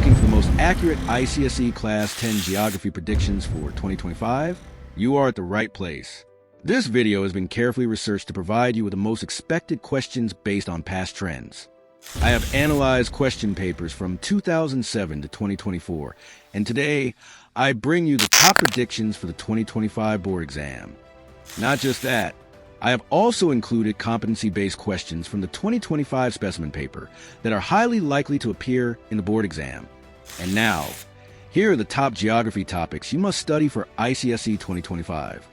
looking for the most accurate ICSE Class 10 Geography predictions for 2025? You are at the right place. This video has been carefully researched to provide you with the most expected questions based on past trends. I have analyzed question papers from 2007 to 2024, and today I bring you the top predictions for the 2025 board exam. Not just that, I have also included competency-based questions from the 2025 specimen paper that are highly likely to appear in the board exam. And now, here are the top geography topics you must study for ICSE 2025.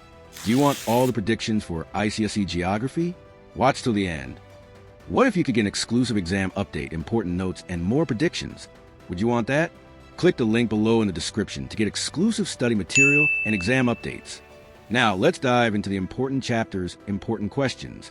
Do you want all the predictions for ICSE Geography? Watch till the end. What if you could get an exclusive exam update, important notes, and more predictions? Would you want that? Click the link below in the description to get exclusive study material and exam updates. Now, let's dive into the important chapters, important questions.